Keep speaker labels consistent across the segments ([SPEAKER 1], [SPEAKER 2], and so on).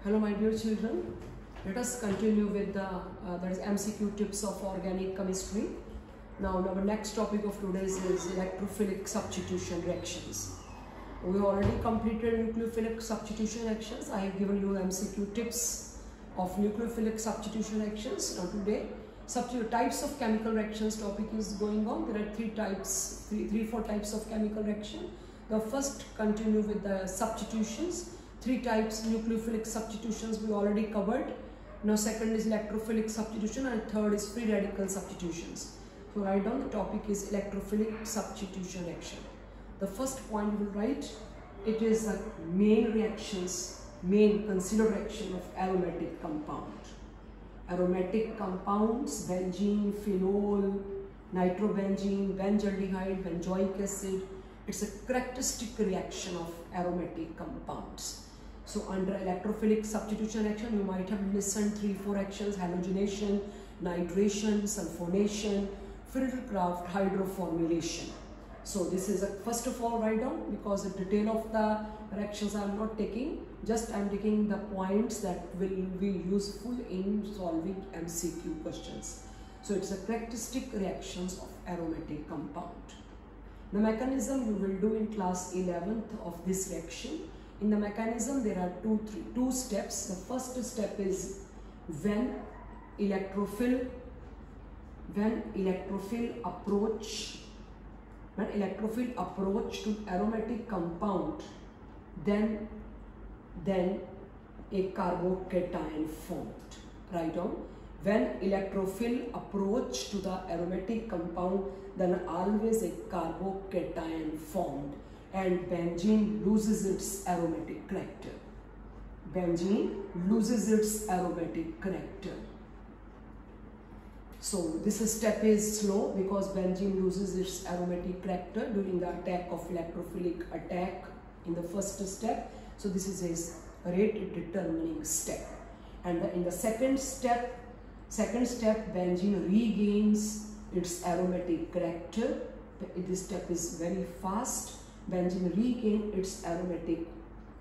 [SPEAKER 1] Hello my dear children, let us continue with the that is MCQ tips of organic chemistry. Now our next topic of today's is electrophilic substitution reactions. We already completed nucleophilic substitution reactions. I have given you MCQ tips of nucleophilic substitution reactions. Now today types of chemical reactions topic is going on. There are four types of chemical reaction. The first continue with the substitutions. 3 types nucleophilic substitutions we already covered. Now second is electrophilic substitution and third is free radical substitutions. So write down the topic is electrophilic substitution reaction. The first point you will write, it is a main considered reaction of aromatic compound. Aromatic compounds, benzene, phenol, nitrobenzene, benzaldehyde, benzoic acid. It's a characteristic reaction of aromatic compounds. So under electrophilic substitution reaction, you might have listened 3-4 actions: halogenation, nitration, sulfonation, Hydrogenation, hydroformylation. So this is first of all write down, because the detail of the reactions I am not taking, just I am taking the points that will be useful in solving MCQ questions. So it's a characteristic reactions of aromatic compound. The mechanism you will do in class 11th of this reaction. In the mechanism there are two steps. The first step is when electrophile approach to aromatic compound, then a carbocation formed. Write down, when electrophile approach to the aromatic compound, then always a carbocation formed and benzene loses its aromatic character. Benzene loses its aromatic character. So this step is slow because benzene loses its aromatic character during the attack of electrophilic attack in the first step. So this is a rate determining step. And in the second step benzene regains its aromatic character. This step is very fast. Benzene regain its aromatic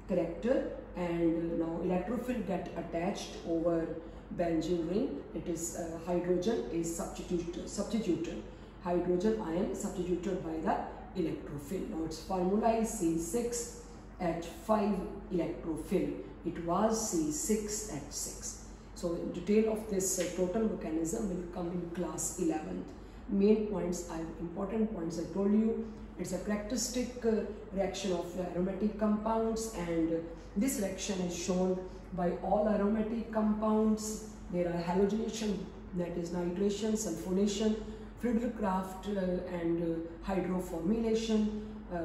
[SPEAKER 1] character, and now electrophile get attached over benzene ring. It is hydrogen is substituted. Hydrogen ion substituted by the electrophile. Now its formula is C6H5 electrophile. It was C6H6. So in detail of this total mechanism will come in class 11th. Main points, important points I told you. It's a characteristic reaction of aromatic compounds, and this reaction is shown by all aromatic compounds. There are halogenation, that is nitration, sulfonation, and hydroformylation.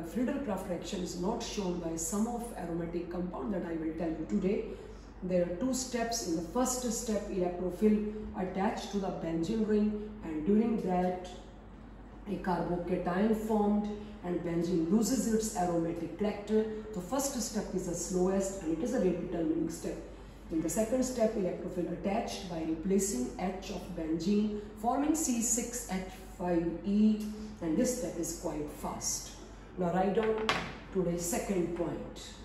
[SPEAKER 1] Friedel-Crafts reaction is not shown by some of aromatic compound that I will tell you today. There are 2 steps. In the first step, electrophile attached to the benzene ring, and during that a carbocation formed and benzene loses its aromatic character. The first step is the slowest and it is a rate determining step. In the second step, electrophile attached by replacing H of benzene, forming C6H5E, and this step is quite fast. Now write down today's second point.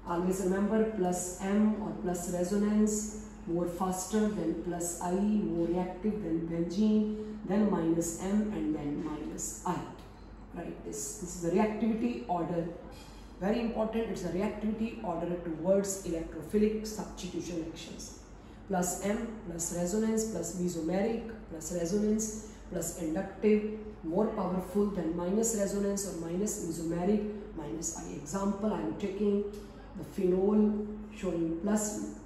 [SPEAKER 1] Always remember plus M or plus resonance, more faster than plus I, more reactive than benzene, then minus M and then minus I. Right, this is the reactivity order. Very important, it's a reactivity order towards electrophilic substitution reactions. Plus M, plus resonance, plus mesomeric, plus resonance, plus inductive, more powerful than minus resonance or minus mesomeric, minus I. Example, I am taking the phenol showing plus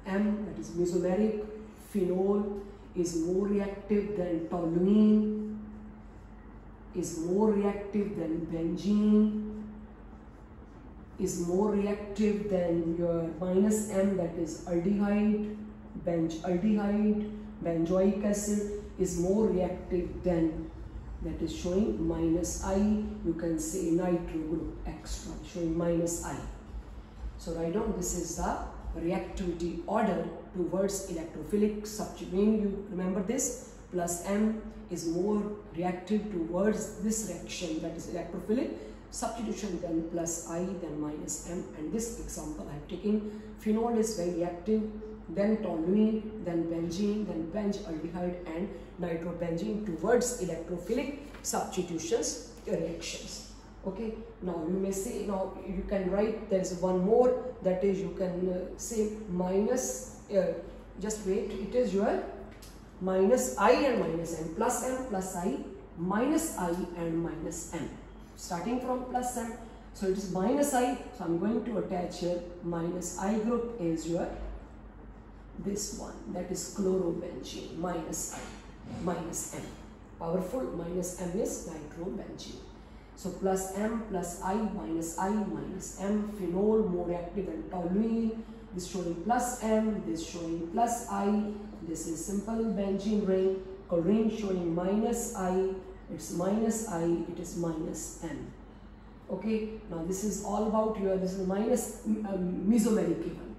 [SPEAKER 1] M, that is mesomeric. Phenol is more reactive than toluene, is more reactive than benzene, is more reactive than your minus M, that is aldehyde, benzoic acid is more reactive than, that is showing minus I. You can say nitro group extra showing minus I. So write down, this is the reactivity order towards electrophilic substitution. You remember this, plus M is more reactive towards this reaction, that is electrophilic substitution, then plus I, then minus M. And this example I have taken, phenol is very reactive, then toluene, then benzene, then benzylaldehyde and nitrobenzene towards electrophilic substitutions reactions. Okay, now you may say, now you can write, there is one more, that is you can say minus, just wait, it is your minus I and minus M, plus I, minus I and minus M. Starting from plus M, so it is minus I, so I am going to attach here minus I group is your this one, that is chlorobenzene, minus I, minus M. Powerful, minus M is nitrobenzene. So plus M, plus I, minus M, phenol more active than toluene. This showing plus M, this showing plus I. This is simple benzene ring. Chlorine showing minus I. It's minus I, it is minus M. Okay, now this is all about your, this is minus mesomeric even.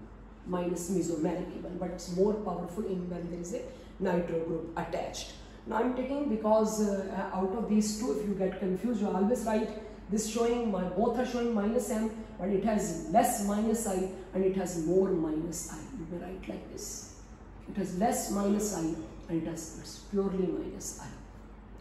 [SPEAKER 1] Minus mesomeric even, but it's more powerful in when there is a nitro group attached. Now I'm taking, because out of these two, if you get confused, you always write this showing, both are showing minus M, but it has less minus I and it has more minus I. You may write like this. It has less minus I and it has, it's purely minus I.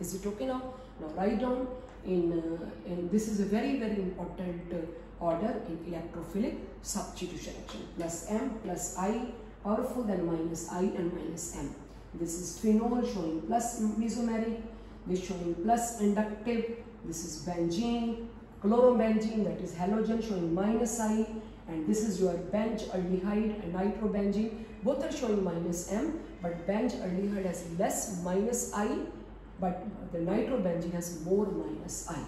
[SPEAKER 1] Is it okay now? Now write down in this is a very important order in electrophilic substitution action. Plus M, plus I, powerful than minus I and minus M. This is phenol showing plus mesomeric, this showing plus inductive, this is benzene, chlorobenzene, that is halogen showing minus I, and this is your benzylaldehyde and nitrobenzene. Both are showing minus M, but benzylaldehyde has less minus I, but the nitrobenzene has more minus I.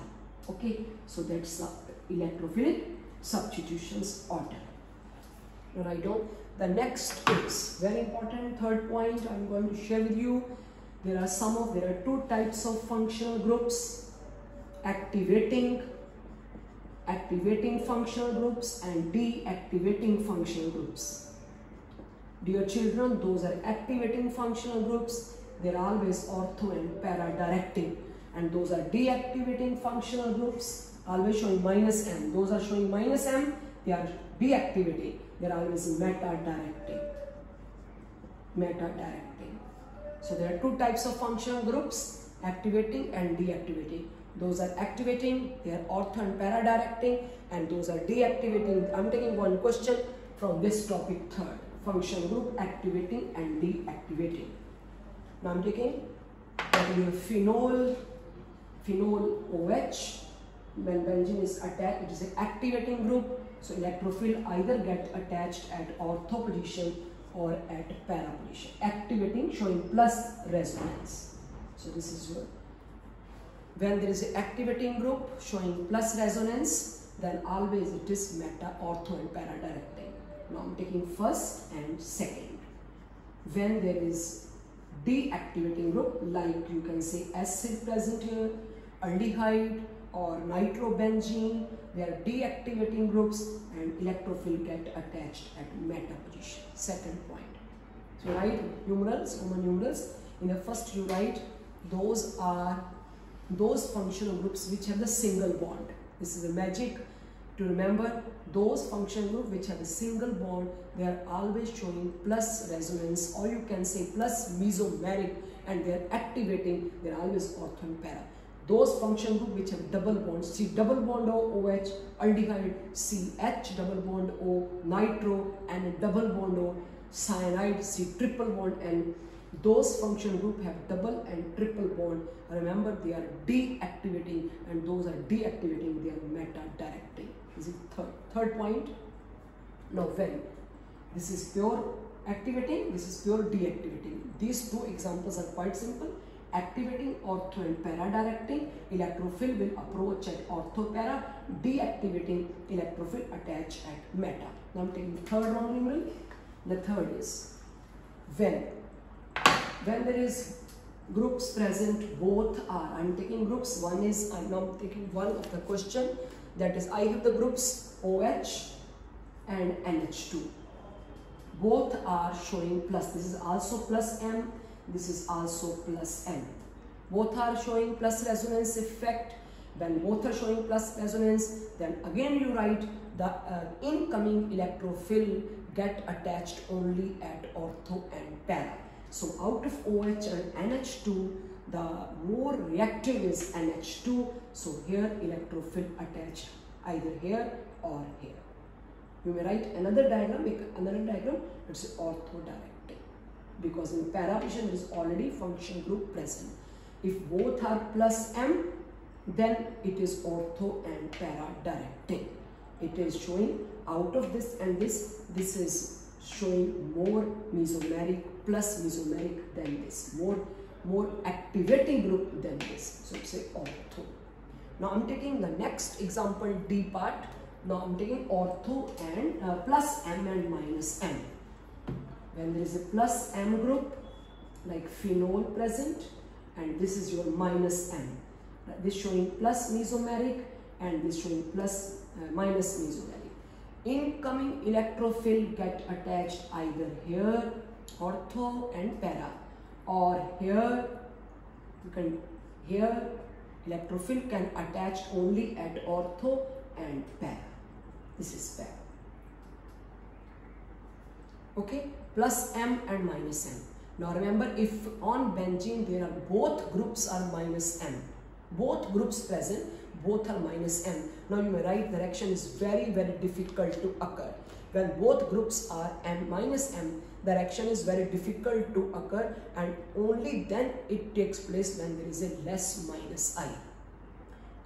[SPEAKER 1] Okay, so that's electrophilic substitutions order. Write down. The next is very important, third point I am going to share with you. There are two types of functional groups, activating functional groups and deactivating functional groups. Dear children, those are activating functional groups. They are always ortho and para directing, and those are deactivating functional groups, always showing minus M. Those are showing minus M, they are deactivating. They are always meta-directing. So there are two types of functional groups, activating and deactivating. Those are activating, they are ortho and para-directing, and those are deactivating. I am taking one question from this topic, third. Functional group activating and deactivating. Now I am taking phenol OH. When benzene is attached, it is an activating group. So electrophile either get attached at ortho position or at para position. Activating showing plus resonance. So this is your, when there is an activating group showing plus resonance, then always it is meta, ortho and para directing. Now I'm taking first and second. When there is deactivating group, like you can say acid present here, aldehyde or nitrobenzene, they are deactivating groups, and electrophile get attached at meta position. Second point. So you write numerals, Roman numerals. In the first you write those are those functional groups which have the single bond. This is a magic to remember. Those functional groups which have a single bond, they are always showing plus resonance, or you can say plus mesomeric, and they are activating, they are always ortho and para. Those functional groups which have double bonds, C double bond O, OH, aldehyde, CH double bond O, nitro, and a double bond O, cyanide, C triple bond N. Those functional groups have double and triple bond. Remember, they are deactivating, and those are deactivating, they are meta-directing. Is it third point? Now when this is pure activating, this is pure deactivating. These two examples are quite simple. Activating, ortho and para directing, electrophile will approach at ortho para, deactivating, electrophile attach at meta. Now I am taking the third Roman numeral. The third is when there is groups present, both are, I am taking groups, one is, I am now taking one of the question, that is I have the groups OH and NH2. Both are showing plus, this is also plus M, this is also plus N. Both are showing plus resonance effect, When both are showing plus resonance, then again you write the incoming electrophile get attached only at ortho and para. So out of OH and NH2, the more reactive is NH2. So here electrophile attached either here or here. You may write another diagram, make another diagram, it's ortho-directing, because in para position there is already function group present. If both are plus M, then it is ortho and para directing. It is showing out of this and this is showing more mesomeric, plus mesomeric than this, more activating group than this. So say ortho. Now I'm taking the next example, D part. Now I'm taking ortho and plus M and minus M. When there is a plus M group, like phenol present, and this is your minus M. This showing plus mesomeric and this showing plus minus mesomeric. Incoming electrophile get attached either here, ortho and para, or here, here electrophile can attach only at ortho and para. This is para. Okay, plus M and minus M. Now remember, if on benzene there are both groups are minus M, both groups present, both are minus M. Now you may write the reaction is very difficult to occur. When both groups are M minus M, the reaction is very difficult to occur, and only then it takes place when there is a less minus I.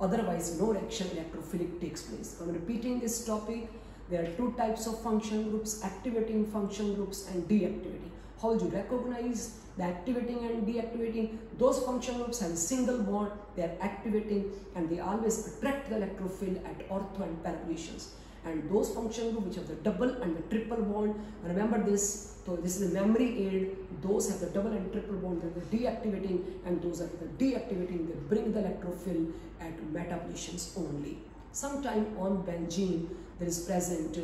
[SPEAKER 1] Otherwise, no reaction electrophilic takes place. I'm repeating this topic. There are two types of function groups, activating function groups and deactivating. How do you recognize the activating and deactivating? Those function groups have a single bond, they are activating, and they always attract the electrophile at ortho and para positions. And those function groups which have the double and the triple bond, remember this, so this is a memory aid, those have the double and triple bond, they are the deactivating, and those are the deactivating, they bring the electrophile at meta positions only. Sometime on benzene there is present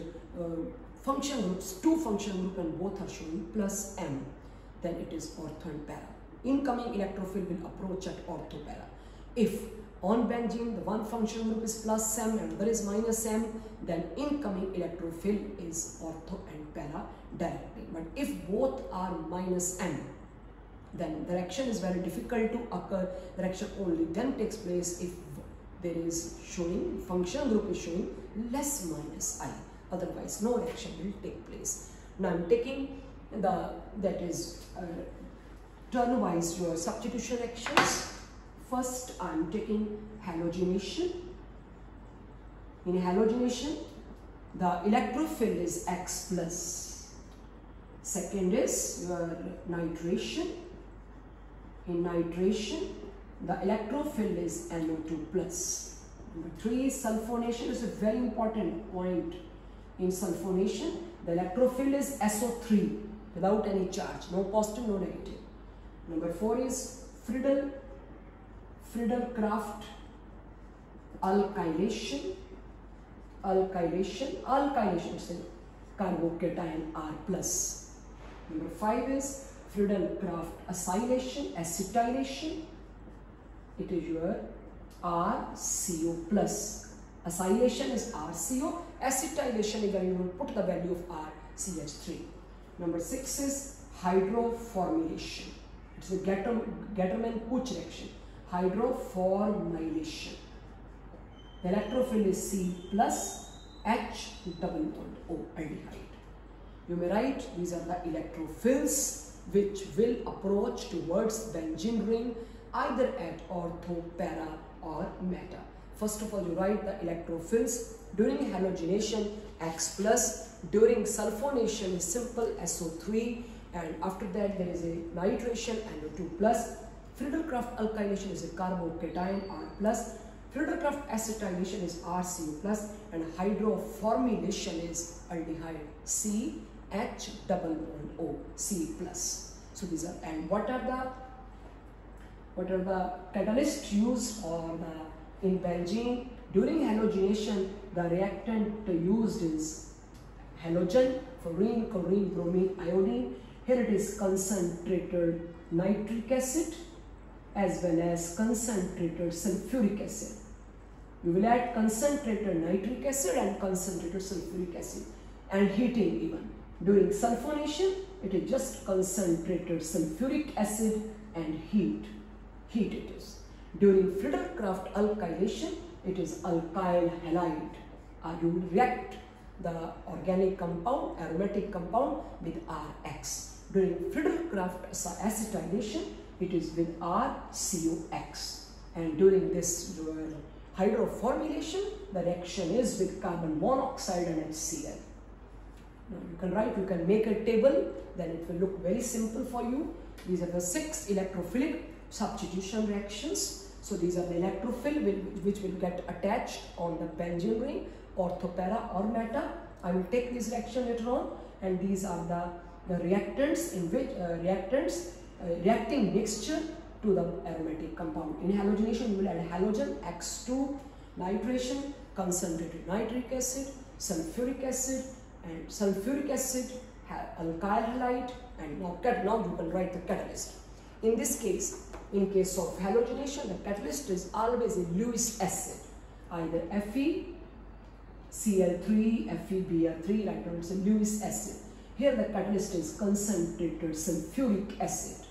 [SPEAKER 1] function groups, two function groups, and both are showing plus M, then it is ortho and para. Incoming electrophile will approach at ortho para. If on benzene the one function group is plus M and other is minus M, then incoming electrophile is ortho and para directly. But if both are minus M, then the reaction is very difficult to occur. The reaction only then takes place if there is showing, function group is showing less minus I. Otherwise, no reaction will take place. Now I'm taking that is turn-wise your substitution reactions. First, I'm taking halogenation. In halogenation, the electrophile is X plus. Second is your nitration. In nitration, the electrophile is NO2 plus. Number 3 is sulfonation. Is a very important point. In sulfonation, the electrophile is SO3 without any charge, no positive, no negative. Number 4 is Friedel-Crafts alkylation. Alkylation is a carbocation R plus. Number 5 is Friedel-Crafts acetylation. It is your RCO plus. Acylation is RCO. Acetylation is when you put the value of RCH3. Number 6 is hydroformylation. It's a Gattermann-Kuch reaction. Hydroformylation. The electrophile is C plus H double bond O aldehyde. You may write these are the electrophils which will approach towards benzene ring either at ortho, para or meta. First of all, you write the electrophils. During halogenation, X plus. During sulfonation is simple SO3, and after that there is a nitration NO2 plus. Friedel-Crafts alkylation is a carbocation R plus. Friedel-Crafts acetylation is RCO plus, and hydroformylation is aldehyde C H double bond O C plus. So these are, and what are the catalysts used for the in benzene? During halogenation, the reactant used is halogen, fluorine, chlorine, bromine, iodine. Here it is concentrated nitric acid as well as concentrated sulfuric acid. You will add concentrated nitric acid and concentrated sulfuric acid and heating even. During sulfonation, it is just concentrated sulfuric acid and heat it is. During Friedel-Crafts alkylation, it is alkyl halide. You will react the organic compound, aromatic compound with RX. During Friedel-Crafts acetylation, it is with RCOX. And during this hydroformylation, the reaction is with carbon monoxide and HCl. Now you can write, you can make a table, then it will look very simple for you. These are the 6 electrophilic substitution reactions. So these are the electrophil which will get attached on the benzene ring, ortho, para or meta. I will take this reaction later on, and these are the reactants in which reacting mixture to the aromatic compound. In halogenation, you will add halogen, X2, nitration, concentrated nitric acid, sulfuric acid, and sulfuric acid, alkyl halide, and now you can write the catalyst. In this case, in case of halogenation, the catalyst is always a Lewis acid, either FeCl3, FeBr3, like it's a Lewis acid. Here the catalyst is concentrated sulfuric acid.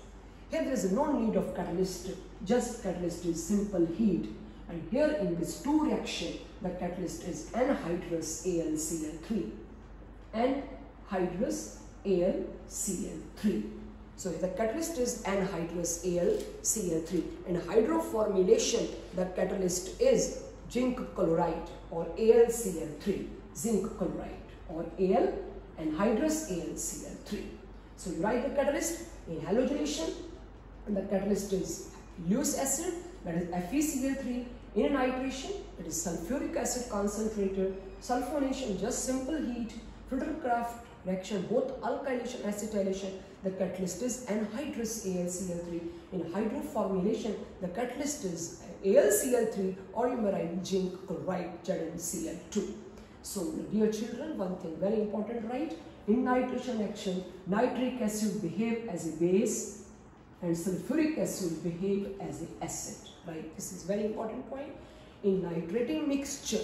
[SPEAKER 1] Here there is no need of catalyst, just catalyst is simple heat. And here in this 2 reaction, the catalyst is anhydrous AlCl3. Anhydrous AlCl3. So the catalyst is anhydrous AlCl3. In hydroformylation, the catalyst is zinc chloride or AlCl3. Zinc chloride or anhydrous AlCl3. So you write the catalyst. In halogenation, the catalyst is Lewis acid, that is FeCl3. In nitration, it is sulfuric acid concentrated. Sulfonation, just simple heat. Friedel-Crafts reaction, both alkylation and acetylation, the catalyst is anhydrous AlCl3. In hydroformylation, the catalyst is AlCl3, or you may write zinc chloride, ZnCl2. So dear children, one thing very important, right? In nitration action, nitric acid behave as a base and sulfuric acid behave as an acid, right? This is very important point. In nitrating mixture,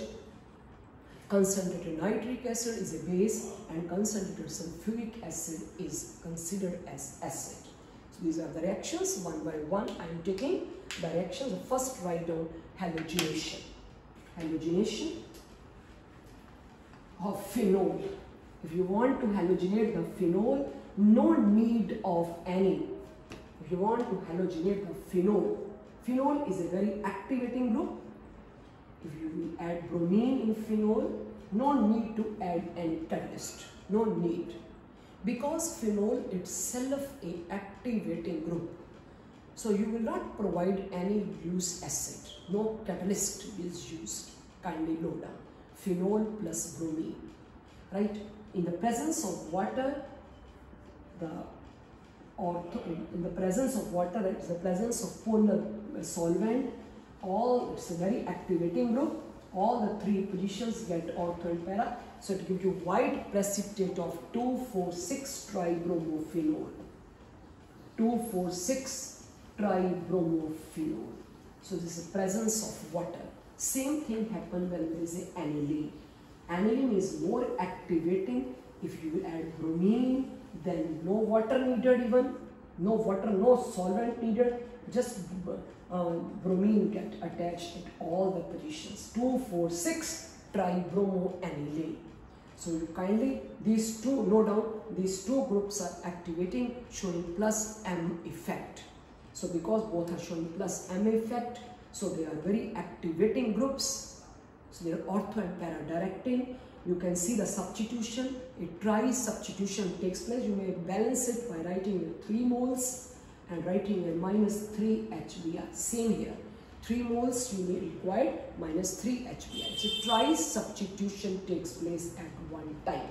[SPEAKER 1] concentrated nitric acid is a base and concentrated sulfuric acid is considered as acid. So these are the reactions, one by one. I am taking the reactions. First write down halogenation. Halogenation of phenol. If you want to halogenate the phenol, no need of any. If you want to halogenate the phenol, phenol is a very activating group. If you will add bromine in phenol, no need to add any catalyst. No need. Because phenol itself a activating group. So you will not provide any Lewis acid. No catalyst is used. Kindly note down. Phenol plus bromine. Right? In the presence of water, in the presence of water, it's the presence of polar solvent. It's a very activating group. All the 3 positions get ortho and para. So it gives you white precipitate of 2,4,6-tribromophenol. 2,4,6-tribromophenol. So this is the presence of water. Same thing happens when there is an aniline. Aniline is more activating. If you add bromine, then no water needed even. No water, no solvent needed. Just bromine get attached at all the positions. 2,4,6-tribromoaniline. So you kindly, these two, note down, these 2 groups are activating, showing plus M effect. So because both are showing plus M effect, so they are very activating groups. So they are ortho and para directing. You can see the substitution, a tri-substitution takes place. You may balance it by writing 3 moles and writing a -3 HBr. Same here. 3 moles you may require -3 HBr. So tri-substitution takes place at one time.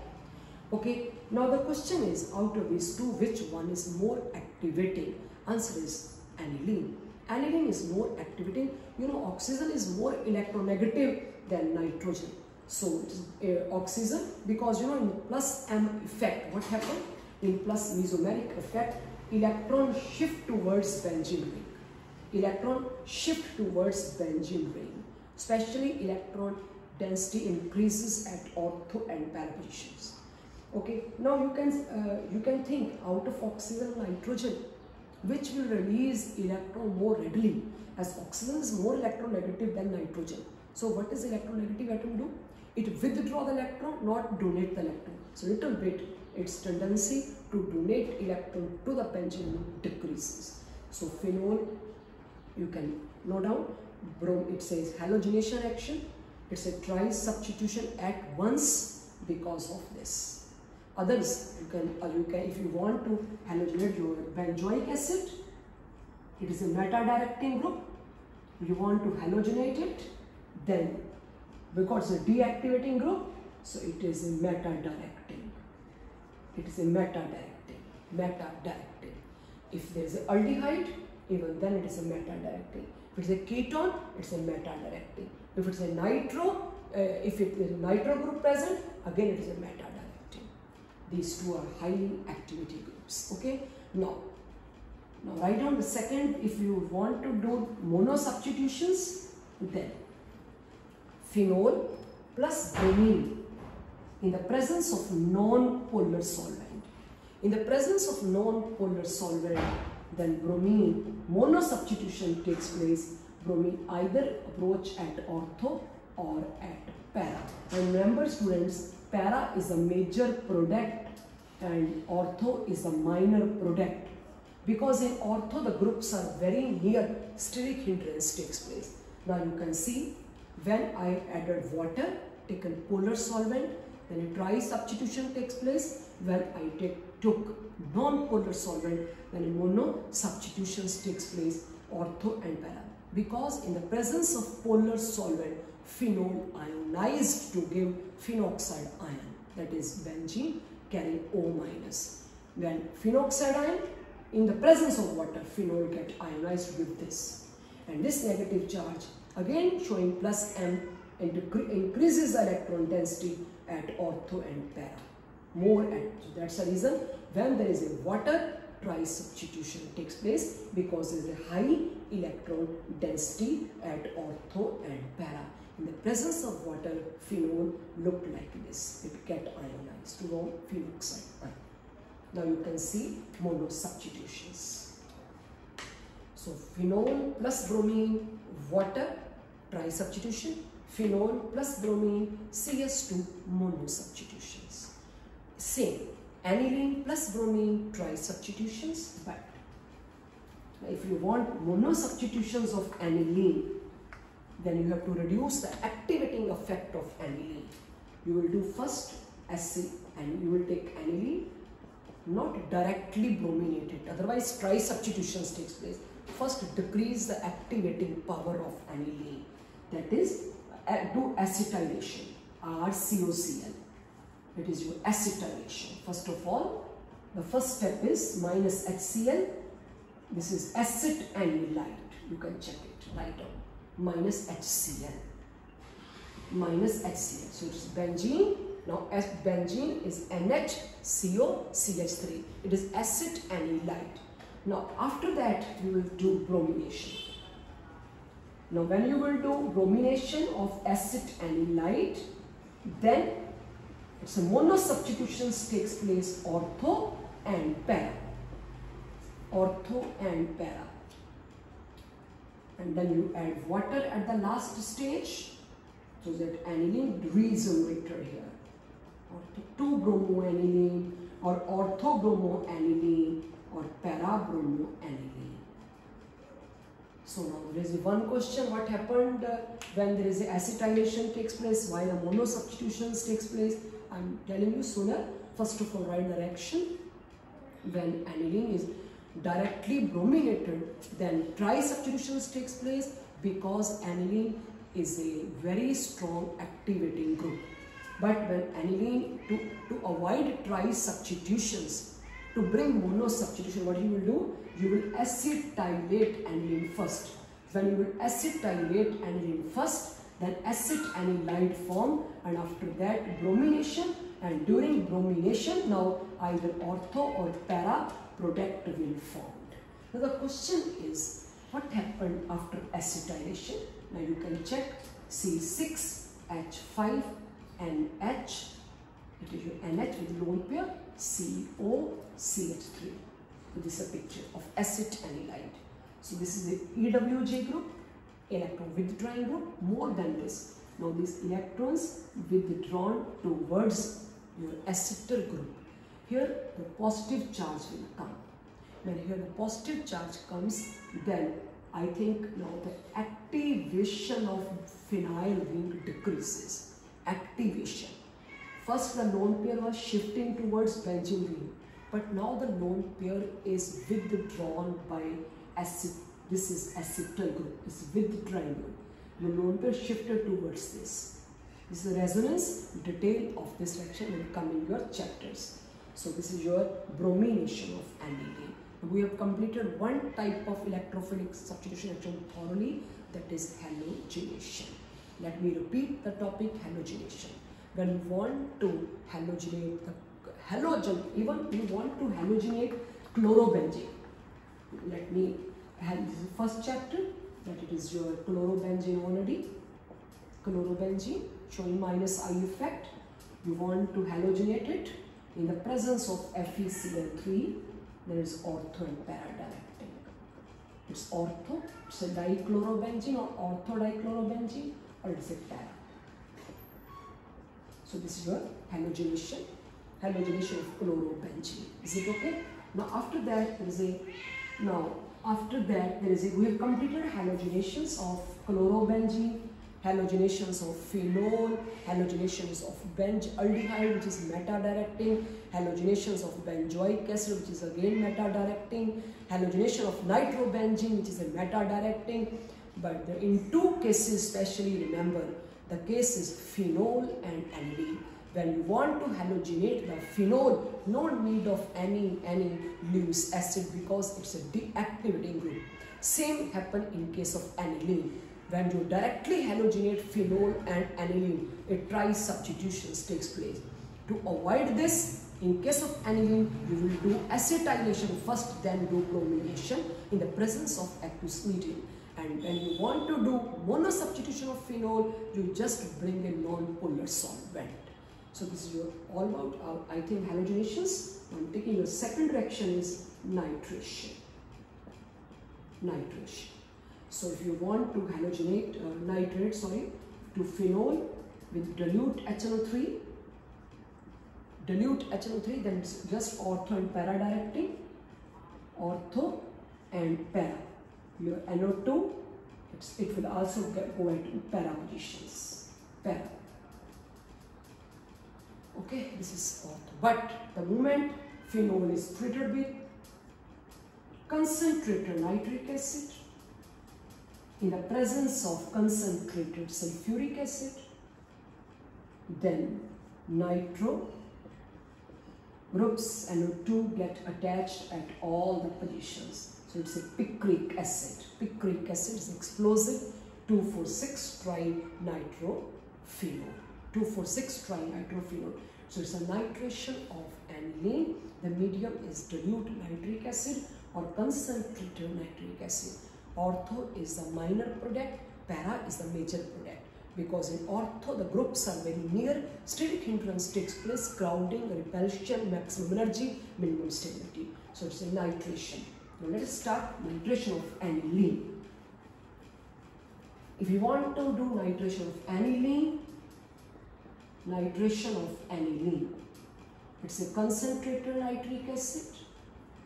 [SPEAKER 1] Okay. Now the question is, out of these 2, which one is more activating? Answer is aniline. Aniline is more activating. You know, oxygen is more electronegative than nitrogen. So it is oxygen, because you know in the plus M effect, what happened? In plus mesomeric effect, electron shift towards benzene ring. Electron shift towards benzene ring. especially electron density increases at ortho and para positions. Okay, now you can think out of oxygen and nitrogen, which will release electron more readily, as oxygen is more electronegative than nitrogen. So what is electronegative atom do? It withdraw the electron, not donate the electron. So little bit its tendency to donate electron to the benzene decreases. So phenol, you can note down, it says halogenation action. It's a tri-substitution at once because of this. Others, you can if you want to halogenate your benzoic acid, it is a meta-directing group. You want to halogenate it, then because it's a deactivating group, so it is a meta-directing. It is a meta-directing. If there is an aldehyde, even then it is a meta-directing. If it is a ketone, it's a meta-directing. If it's a nitro, if it is a nitro group present, again it is a meta-directing. These two are highly activity groups. Okay. Now write down the second. If you want to do mono substitutions, then phenol plus bromine in the presence of non-polar solvent. In the presence of non-polar solvent, then bromine mono substitution takes place. Bromine either approach at ortho or at para. And remember students, para is a major product and ortho is a minor product, because in ortho the groups are very near, steric hindrance takes place. Now you can see when I added water, taken polar solvent, then a tri-substitution takes place. When I took non-polar solvent, then a mono substitutions takes place, ortho and para. Because in the presence of polar solvent, phenol ionized to give phenoxide ion, that is benzene carrying O minus. When phenoxide ion, in the presence of water, phenol get ionized with this. And this negative charge, again showing plus M, increases the electron density at ortho and para. More at, so that's the reason when there is a water, tri-substitution takes place, because there is a high electron density at ortho and para. In the presence of water, phenol looked like this. It get ionized to form phenoxide ion. Now you can see mono substitutions. So phenol plus bromine, water, tri-substitution. Phenol plus bromine, CS2, mono substitutions. Same. Aniline plus bromine, tri-substitutions, but if you want mono substitutions of aniline, then you have to reduce the activating effect of aniline. You will do first acid and you will take aniline, not directly brominate it, otherwise tri-substitutions takes place. First decrease the activating power of aniline, that is do acetylation, RCOCl. It is your acetylation. First of all, the first step is minus HCl. This is acid anilide. You can check it right down. Minus HCl. Minus HCl. So it's benzene. Now as benzene is NHCOCH3. It is acid anilide. Now after that you will do bromination. Now when you will do bromination of acid anilide, then it's a mono substitutions takes place, ortho and para. Ortho and para. And then you add water at the last stage, so that aniline resonator here. Ortho 2-bromoaniline or ortho-bromoaniline or para-bromoaniline. So now there is one question: what happened when there is a acetylation takes place while a mono substitutions takes place? I am telling you sooner. First of all, write the reaction. When aniline is directly brominated, then tri-substitutions takes place, because aniline is a very strong activating group. But when aniline, to avoid tri-substitutions, to bring mono substitution, what you will do? You will acetylate aniline first. When you will acetylate aniline first, then acid anilide form, and after that bromination, and during bromination now either ortho or para product will formed. Now the question is, what happened after acetylation? Now you can check C6H5 NH. It is your NH with lone pair COCH3. So this is a picture of acid anilide. So this is the EWJ group, electron withdrawing group. More than this, now these electrons withdrawn towards your acetyl group. Here the positive charge will come. When here the positive charge comes, then I think now the activation of phenyl ring decreases. Activation. First the lone pair was shifting towards benzene ring, but now the lone pair is withdrawn by acid. This is acetyl group, it's withdrawing group. The lone pair shifted towards this. This is the resonance. Detail of this reaction will come in your chapters. So this is your bromination of aniline. We have completed one type of electrophilic substitution reaction thoroughly, that is halogenation. Let me repeat the topic, halogenation. When you want to halogenate the halogen, even you want to halogenate chlorobenzene. Let me have this first chapter, that it is your chlorobenzene already. Chlorobenzene showing minus I effect. You want to halogenate it in the presence of FeCl3. There is ortho and para directing. It's ortho, it's a dichlorobenzene or ortho dichlorobenzene, or it's a para. So this is your halogenation. Halogenation of chlorobenzene. Is it okay? Now after that there is a we have completed halogenations of chlorobenzene, halogenations of phenol, halogenations of aldehyde, which is meta-directing, halogenations of benzoic acid, which is again meta-directing, halogenation of nitrobenzene, which is a meta-directing. But in two cases especially, remember, the case is phenol and aniline. When you want to halogenate the phenol, no need of any Lewis acid, because it's a deactivating group. Same happen in case of aniline. When you directly halogenate phenol and aniline, a tri-substitutions takes place. To avoid this, in case of aniline, you will do acetylation first, then do bromination in the presence of aqueous medium. And when you want to do monosubstitution of phenol, you just bring a non-polar solvent. So this is your all about I think halogenations. I'm taking your second reaction is nitration. Nitration. So if you want to halogenate to phenol with dilute HNO3, then it's just ortho and para directing. Ortho and para. Your NO2, it will also go into para positions. Para. Okay, this is ortho. But the moment phenol is treated with concentrated nitric acid, in the presence of concentrated sulfuric acid, then nitro groups NO2 get attached at all the positions. So it's a picric acid. Picric acid is explosive 2,4,6-trinitrophenol. 2,4,6-trinitrophenol. So it's a nitration of aniline. The medium is dilute nitric acid or concentrated nitric acid. Ortho is the minor product, para is the major product. Because in ortho the groups are very near, steric hindrance takes place, grounding, repulsion, maximum energy, minimum stability. So it's a nitration. Now let us start nitration of aniline. If you want to do nitration of aniline, it's a concentrated nitric acid,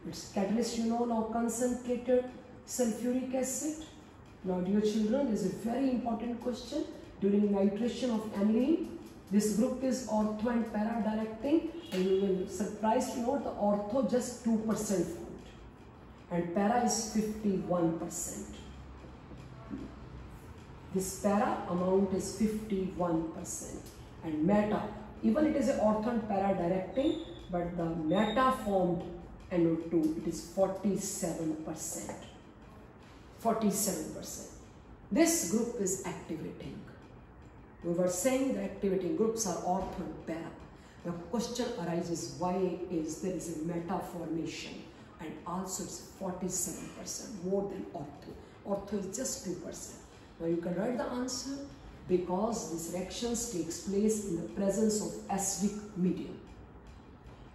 [SPEAKER 1] it's catalyst phenol or concentrated sulfuric acid. Now dear children, this is a very important question. During nitration of aniline, this group is ortho and para directing, and you will be surprised to note the ortho just 2% found and para is 51%. This para amount is 51%, and meta, even it is an ortho and para directing, but the meta formed NO2, it is 47%. 47%. This group is activating. We were saying the activating groups are ortho and para. The question arises, why is there is a meta formation, and also it's 47%, more than ortho. Ortho is just 2%. Now you can write the answer. because these reactions takes place in the presence of acidic medium.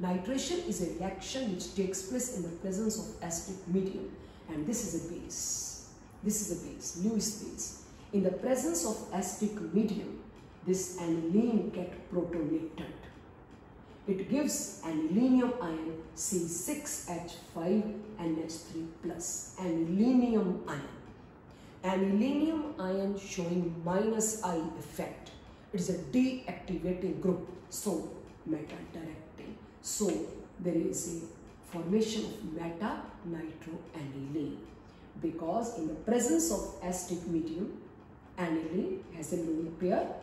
[SPEAKER 1] Nitration is a reaction which takes place in the presence of acidic medium, and this is a base. This is a base, Lewis base. In the presence of acidic medium, this aniline gets protonated. It gives anilinium ion C6H5NH3+, anilinium ion. Anilinium ion showing -I effect. It is a deactivating group, so meta-directing. So there is a formation of meta-nitroaniline, because in the presence of acidic medium, aniline has a lone pair.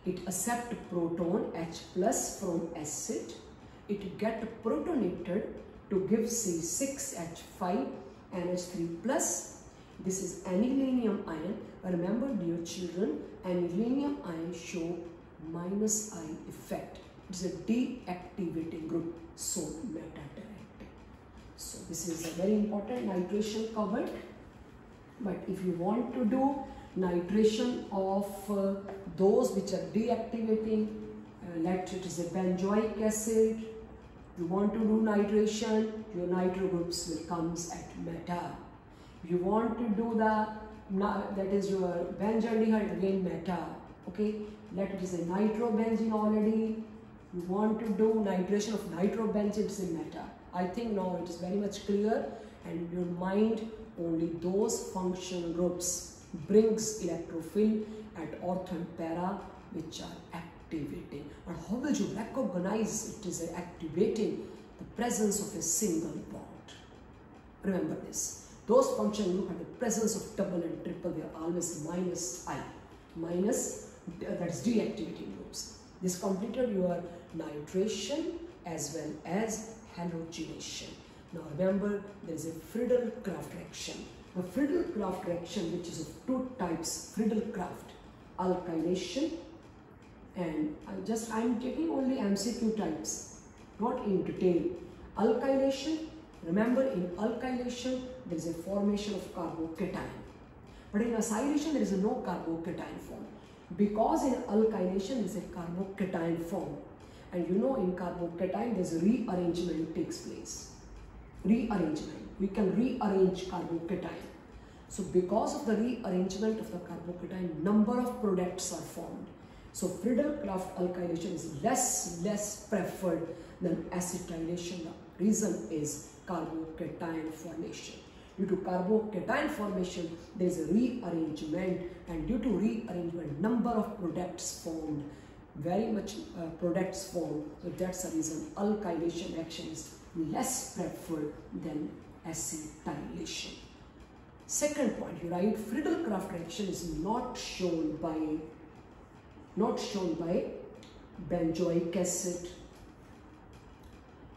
[SPEAKER 1] It accepts proton H+ from acid. It gets protonated to give C6H5NH3+. This is anilinium ion. Remember, dear children, anilinium ion show -I effect. It is a deactivating group, so meta-directing. So this is a very important nitration covered. But if you want to do nitration of those which are deactivating, let it is a benzoic acid, you want to do nitration, your nitro groups will comes at meta. You want to do that is your benzaldehyde, again meta. Okay, let it is a nitrobenzene already. You want to do nitration of nitrobenzene, it's a meta. I think now it is very much clear, and in your mind only those functional groups brings electrophil at ortho and para which are activating. And how will you recognize it is activating? The presence of a single bond. Remember this. Those functional groups have the presence of double and triple, they are always -I. That is deactivating groups. This completed your nitration as well as halogenation. Now remember, there is a Friedel-Crafts reaction. The Friedel-Crafts reaction, which is of two types, Friedel-Crafts, alkylation, and I'm taking only MCQ types, not in detail. Alkylation, remember in alkylation, there is a formation of carbocation. But in acylation, there is no carbocation form. Because in alkylation, there is a carbocation form. And you know, in carbocation, there is a rearrangement takes place. Rearrangement. We can rearrange carbocation. So because of the rearrangement of the carbocation, number of products are formed. So Friedel-Crafts alkylation is less preferred than acetylation. The reason is carbocation formation. Due to carbocation formation, there is a rearrangement, and due to rearrangement, number of products formed, very much products formed. So that's the reason alkylation reaction is less preferred than acetylation. Second point, you write Friedel-Crafts reaction is not shown by benzoic acid,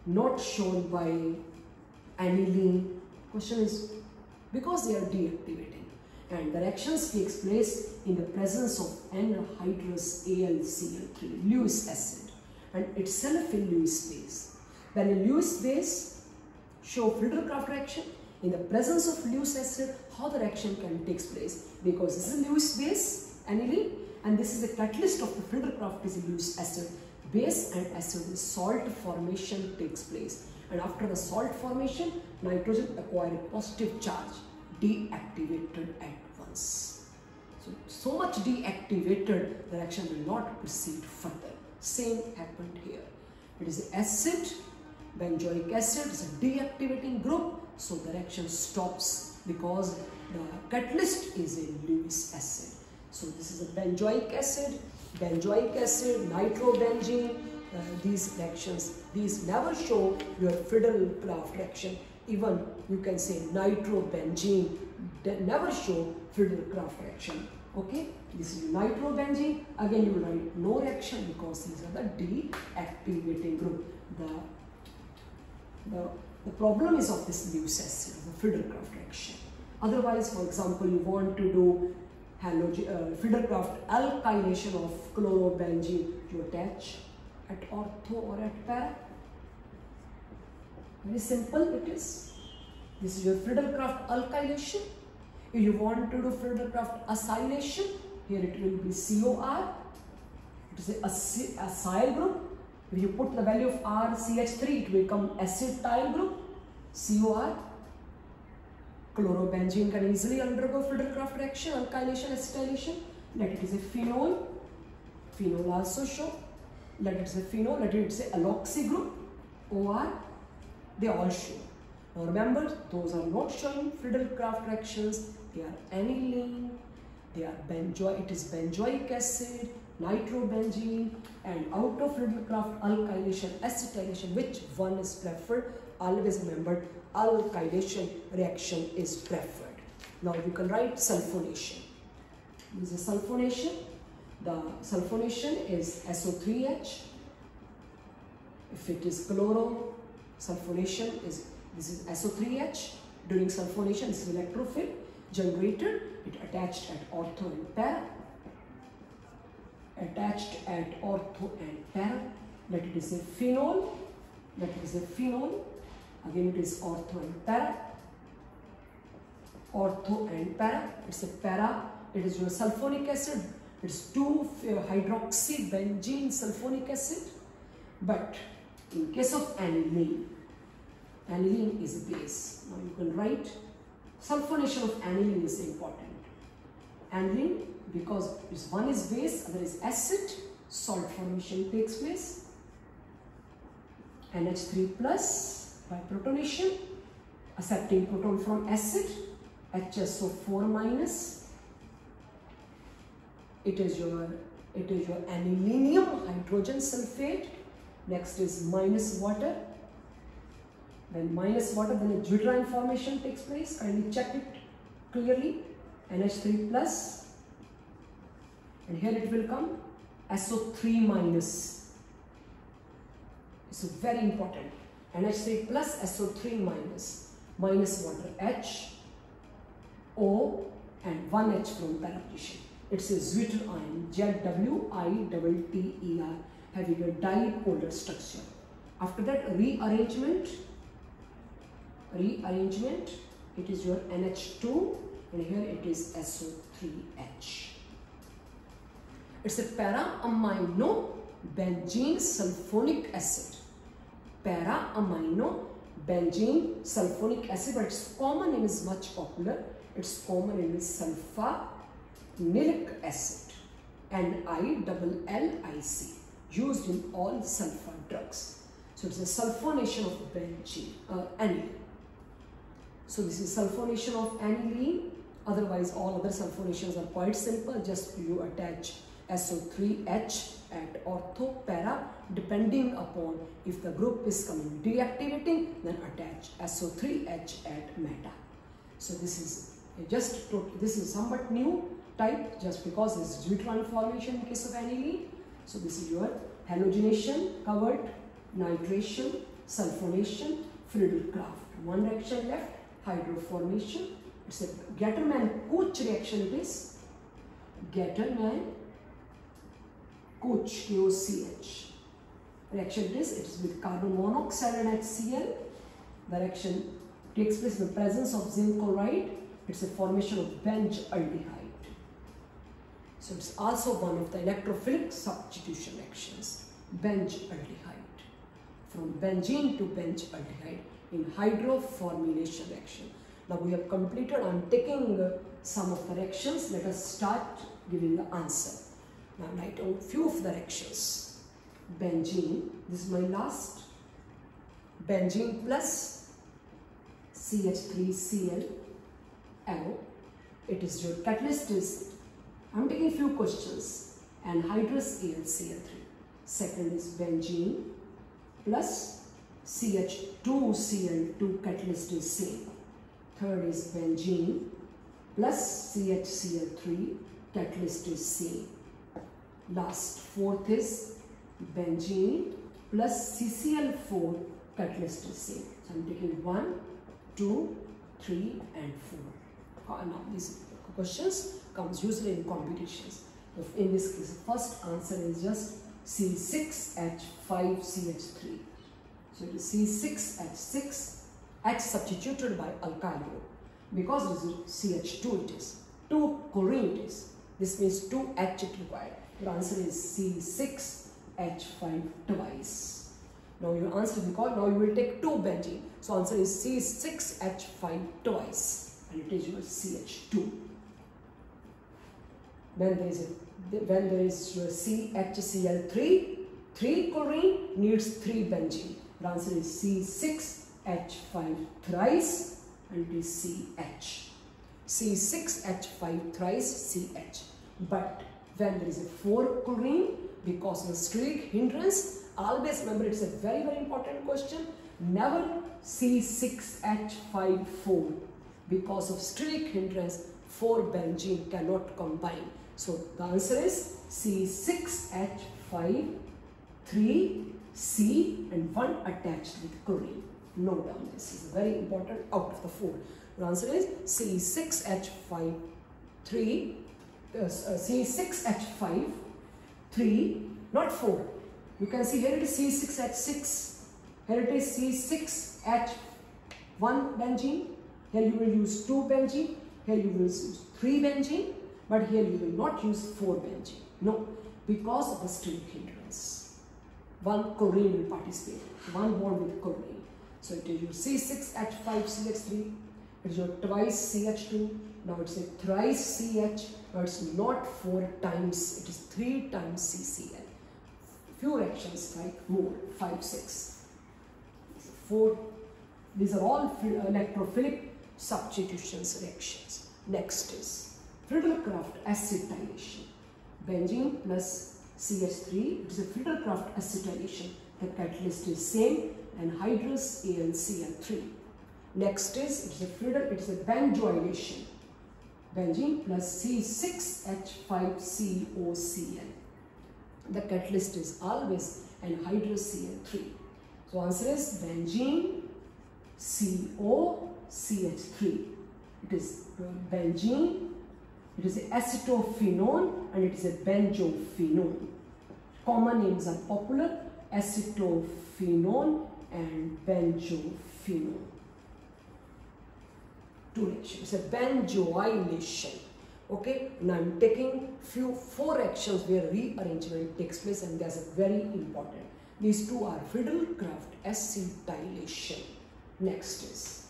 [SPEAKER 1] not shown by aniline. Question is because they are deactivating, and the reactions takes place in the presence of anhydrous AlCl3, Lewis acid, and itself in Lewis base. When a Lewis base show Friedel-Crafts reaction in the presence of Lewis acid, how the reaction can take place? Because this is Lewis base, aniline, and this is a catalyst of the Friedel-Crafts is Lewis acid. Base and acid, the salt formation takes place. And after the salt formation, nitrogen acquire a positive charge, deactivated at once. So much deactivated, the reaction will not proceed further. Same happened here. It is acid, benzoic acid is a deactivating group, so the reaction stops because the catalyst is a Lewis acid. So this is a benzoic acid, nitrobenzene. These reactions, these never show your Friedel-Crafts reaction. Even you can say nitrobenzene, that never show Friedel-Crafts reaction. Okay, this is nitrobenzene. Again, you write no reaction because these are the deactivating group. The problem is of this Lewis acid, the Friedel-Crafts reaction. Otherwise, for example, you want to do Friedel-Crafts alkylation of chlorobenzene, you attach at ortho or at para. Very simple it is. This is your Friedel-Crafts alkylation. If you want to do Friedel-Crafts acylation, Here it will be COR. It is a acyl group. If you put the value of R, CH3, it will become acetyl group, COR. Chlorobenzene can easily undergo Friedel-Crafts reaction, alkylation, acetylation. Let it is a phenol. Phenol also show. Let it is a phenol. Let it is a alloxy group, OR. They all show. Now remember, those are not showing Friedel-Crafts reactions. They are aniline. They are it is benzoic acid, nitrobenzene, and out of Friedel-Crafts alkylation, acetylation, which one is preferred? Always remember, alkylation reaction is preferred. Now you can write sulfonation. This is sulfonation. The sulfonation is SO3H. If it is chloro, sulfonation is, this is SO3H. During sulfonation, this is electrophile generated. It attached at ortho and para. Attached at ortho and para. Let it is a phenol. Let it is a phenol. Again, it is ortho and para. Ortho and para. It's a para. It is your sulfonic acid. It's 2-hydroxybenzene sulfonic acid. But in case of aniline, aniline is a base. Now you can write sulfonation of aniline is important. Aniline, because one is base, other is acid, salt formation takes place. NH3 plus by protonation, accepting proton from acid, HSO4 minus. It is your anilinium hydrogen sulfate. Next is minus water. Then minus water, then a deuterium formation takes place. Kindly check it clearly. NH3 plus. And here it will come SO3 minus. It's very important. NH3 plus SO3 minus. Minus water H, O, and 1H from parapletion. It's a zwitterion ion, ZWITTER, having a dipolar structure. After that, rearrangement, it is your NH2, and here it is SO3H. It's a para-amino benzene sulfonic acid. Para-amino benzene sulfonic acid, but its common name is much popular. Its common name is sulfanylic acid, NILLIC, used in all sulfur drugs. So it's a sulfonation of benzene, aniline. So this is sulfonation of aniline. Otherwise, all other sulfonations are quite simple. Just you attach SO3H at ortho, para. Depending upon if the group is coming deactivating, then attach SO3H at meta. So this is somewhat new type, just because it's deuterium formation in case of aniline. So this is your halogenation covered, nitration, sulfonation, Friedel-Crafts. One reaction left, hydroformation. It's a Gattermann-Koch reaction. It is Gattermann-Koch, KOCH. Reaction it is with carbon monoxide and HCl. The reaction takes place in the presence of zinc chloride. It's a formation of benzylaldehyde. So it's also one of the electrophilic substitution reactions. Benzylaldehyde. From benzene to benzylaldehyde in hydroformylation reaction. Now we have completed. I'm taking some of the reactions. Let us start giving the answer. Now write down few of the reactions. Benzene, this is my last. Benzene plus CH3Cl. It is your catalyst is, I'm taking few questions. Anhydrous AlCl3. Second is benzene plus CH2Cl2, catalyst is same. Third is benzene plus CHCl3, catalyst is same. Last, fourth is benzene plus CCl4, catalyst is same. So I'm taking 1, 2, 3 and 4. Now these questions comes usually in competitions. In this case, first answer is just C6H5CH3. So it is C6H6, H substituted by alkyl group. Because it is CH2 it is, 2 chlorine it is. This means 2 H it required. Your answer is C6H5 twice. Now your answer, because now you will take 2 benzene. So answer is C6H5 twice, and it is your CH2. When there is your CHCl3, 3 chlorine needs 3 benzene. The answer is C6H5 thrice, and it is CH. C6H5 thrice CH. But when there is a 4 chlorine, because of the steric hindrance, always remember, it's a very, very important question. Never C6H54. Because of steric hindrance, 4 benzene cannot combine. So the answer is C6H5, 3 C and 1 attached with chlorine. Note down, this is very important out of the 4. The answer is C6H5, 3, C6H5, 3, not 4. You can see here it is C6H6, here it is C6H1 benzene, here you will use 2 benzene, here you will use 3 benzene, but here you will not use 4 benzene. No, because of the steric hindrance. 1 chlorine will participate, 1 bond with chlorine. So it is your C6H5CH3, it is your twice CH2, now it's a thrice CH, now it's not 4 times, it is 3 times CCl. Few reactions like more, 5, 6, 4, these are all electrophilic substitutions reactions. Next is Friedel-Crafts acetylation. Benzene plus CH3, it is a Friedel-Crafts acetylation. The catalyst is same, and hydrous AlCl3. Next is, it is a benzoylation. Benzene plus C6H5COCl. The catalyst is always anhydrous Cl3. So answer is benzene COCH3. It is benzene, it is a acetophenone, and it is a benzophenone. Common names are popular: acetophenone and benzophenone. 2 reactions. It's a benzoylation. Okay, now I'm taking 4 reactions where rearrangement takes place, and that's very important. These 2 are Friedel-Crafts acetylation. Next is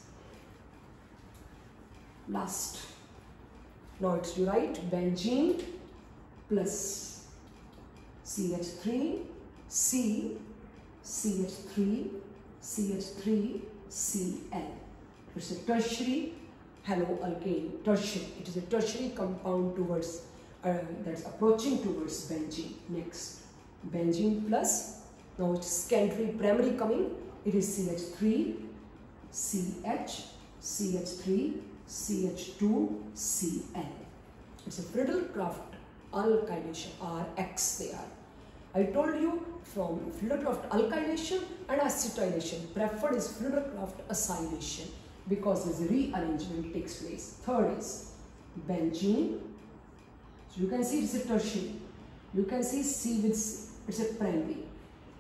[SPEAKER 1] last. Now it's you write benzene plus CH3 C CH3 CH3 Cl. It's a tertiary haloalkane. Tertiary. It is a tertiary compound towards that's approaching towards benzene. Next, benzene plus, now it's secondary, primary coming. It is CH3 CH CH3 CH2 Cl. It's a Friedel-Crafts alkylation, RX they are. I told you from Friedel-Crafts alkylation and acetylation, preferred is Friedel-Crafts acylation because this rearrangement takes place. Third is benzene. So you can see it's a tertiary. You can see C with C, it's a primary.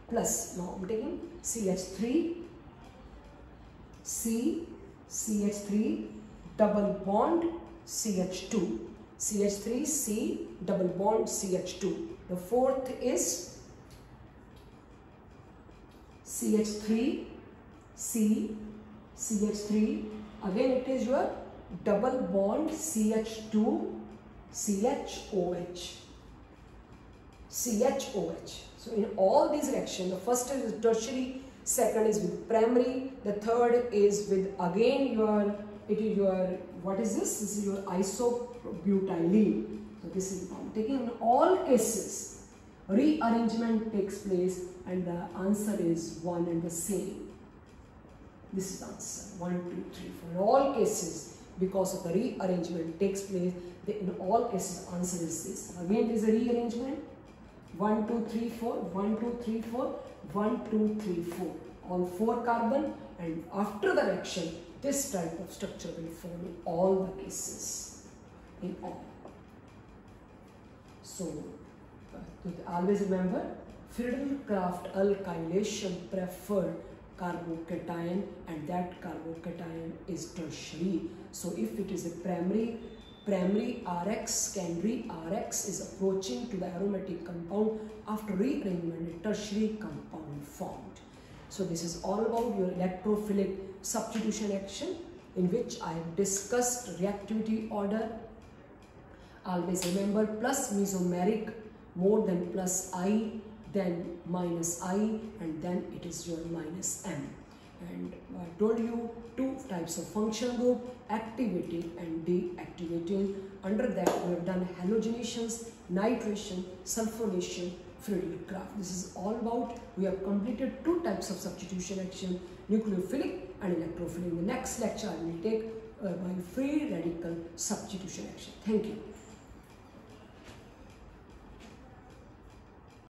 [SPEAKER 1] Plus, now I'm taking CH3 C CH3 double bond CH2. CH3 C double bond CH2. The fourth is CH3 C CH3. Again it is your double bond CH2 CHOH. CHOH. So in all these reactions, the first is with tertiary, second is with primary, the third is with again your, it is your, what is this? This is your isobutylene. So this is, I'm taking in all cases, rearrangement takes place and the answer is one and the same. This is the answer, 1, 2, 3, 4. In all cases, because of the rearrangement takes place, in all cases answer is this. Again there is a rearrangement, 1, 2, 3, 4, 1, 2, 3, 4, 1, 2, 3, 4. All 4 carbon, and after the reaction, this type of structure will form in all the cases. In all. So, always remember, Friedel-Crafts alkylation preferred carbocation, and that carbocation is tertiary. So if it is a primary primary Rx, secondary Rx is approaching to the aromatic compound after rearrangement, a tertiary compound formed. So this is all about your electrophilic substitution action, in which I have discussed reactivity order. Always remember, plus mesomeric more than plus I, then minus I, and then it is your minus M. And I told you two types of functional group, activating and deactivating. Under that we have done halogenations, nitration, sulfonation, Friedel graph. This is all about, we have completed two types of substitution action, nucleophilic and electrophilic. In the next lecture I will take by free radical substitution action. Thank you.